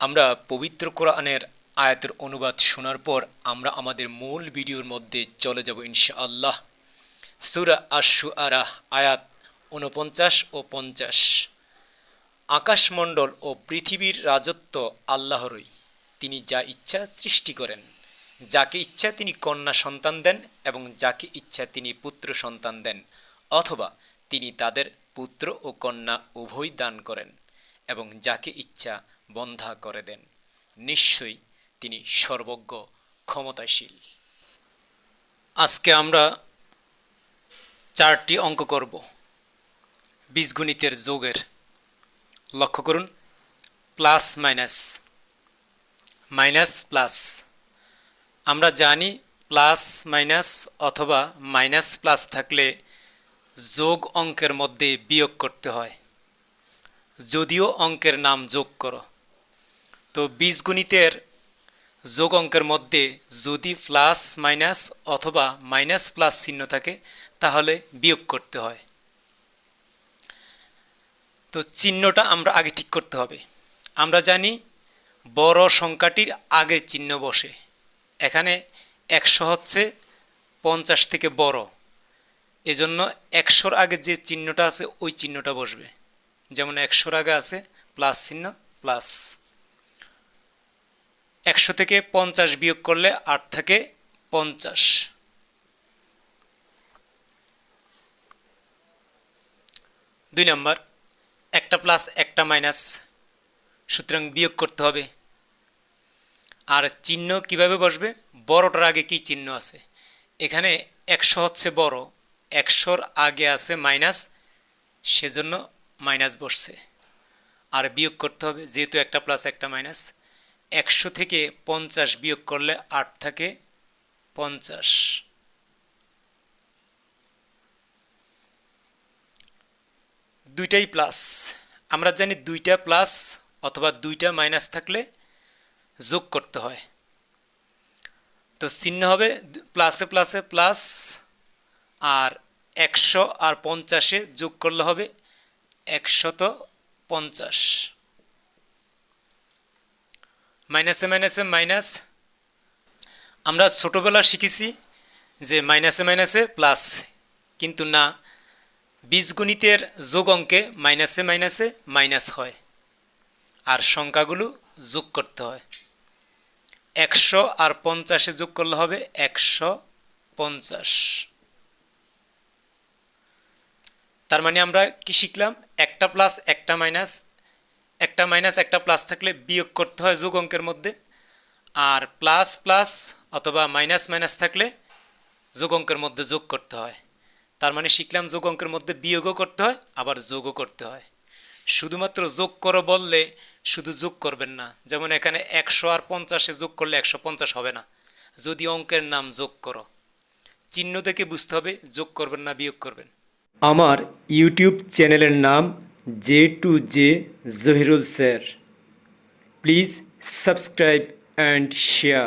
আমরা পবিত্র কোরআনের আয়াতের অনুবাদ শোনার পর আমরা আমাদের মূল ভিডিওর মধ্যে চলে যাব ইনশাআল্লাহ। সূরা আশ-শুআরা আয়াত ৪৯ ও ৫০। আকাশমণ্ডল ও পৃথিবীর রাজত্ব আল্লাহরই। তিনি যা ইচ্ছা সৃষ্টি করেন। যাকে ইচ্ছা তিনি কন্যা সন্তান দেন এবং যাকে ইচ্ছা তিনি পুত্র সন্তান দেন, অথবা তিনি তাদের পুত্র ও কন্যা উভয় দান করেন এবং যাকে ইচ্ছা বন্ধা করে দেন। নিশ্চয়ই তিনি সর্বজ্ঞ, ক্ষমতাশীল। আজকে আমরা 4টি অঙ্ক করব বীজগণিতের যোগের। লক্ষ্য করুন, প্লাস মাইনাস, মাইনাস প্লাস। আমরা জানি প্লাস মাইনাস অথবা মাইনাস প্লাস থাকলে যোগ অঙ্কের মধ্যে বিয়োগ করতে হয়, যদিও অঙ্কের নাম যোগ করো। তো বীজগণিতের যোগ অঙ্কের মধ্যে যদি প্লাস মাইনাস অথবা মাইনাস প্লাস চিহ্ন থাকে তাহলে বিয়োগ করতে হয়। তো চিহ্নটা আমরা আগে ঠিক করতে হবে। আমরা জানি বড় সংখ্যাটির আগে চিহ্ন বসে। এখানে 100 হচ্ছে 50 থেকে বড়, এজন্য 100-র আগে যে চিহ্নটা আছে ওই চিহ্নটা বসবে। যেমন 100-র আগে আছে প্লাস চিহ্ন, প্লাস। 100 থেকে 50 বিয়োগ করলে 8 থাকে 50। 2 নম্বর, একটা প্লাস একটা মাইনাস, সুতরাং বিয়োগ করতে হবে। আর চিহ্ন কিভাবে বসবে? বড়টার আগে কি চিহ্ন আছে? এখানে 100 হচ্ছে বড়, 100-র আগে আছে মাইনাস, সেজন্য মাইনাস বসছে। আর বিয়োগ করতে হবে, যেহেতু একটা প্লাস একটা মাইনাস। 100 থেকে 50 বিয়োগ করলে 8 থাকে 50। দুইটাই প্লাস। আমরা জানি দুইটা প্লাস অথবা দুইটা মাইনাস থাকলে যোগ করতে হয়। তো চিহ্ন হবে প্লাসে প্লাসে প্লাস, আর 100 আর 50-এ যোগ করলে হবে 150। মাইনাসে মাইনাসে মাইনাস। আমরা ছোটোবেলা শিখেছি যে মাইনাসে মাইনাসে প্লাস, কিন্তু না, বীজগণিতের যোগ অঙ্কে মাইনাসে মাইনাসে মাইনাস হয় আর সংখ্যাগুলো যোগ করতে হয়। 100 আর 50-এ যোগ করলে হবে 150। তার মানে আমরা কি শিখলাম? একটা প্লাস একটা মাইনাস, একটা মাইনাস একটা প্লাস থাকলে বিয়োগ করতে হয় যোগ অঙ্কের মধ্যে, আর প্লাস প্লাস অথবা মাইনাস মাইনাস থাকলে যোগ অঙ্কের মধ্যে যোগ করতে হয়। তার মানে শিখলাম যোগ অঙ্কের মধ্যে বিয়োগও করতে হয় আবার যোগও করতে হয়। শুধুমাত্র যোগ করো বললে শুধু যোগ করবেন না। যেমন এখানে 100 আর 50-এ যোগ করলে 150 হবে না, যদি অঙ্কের নাম যোগ করো। চিহ্ন দেখে বুঝতে হবে যোগ করবেন না বিয়োগ করবেন। আমার ইউটিউব চ্যানেলের নাম J2J Zahirul sir. Please subscribe and share.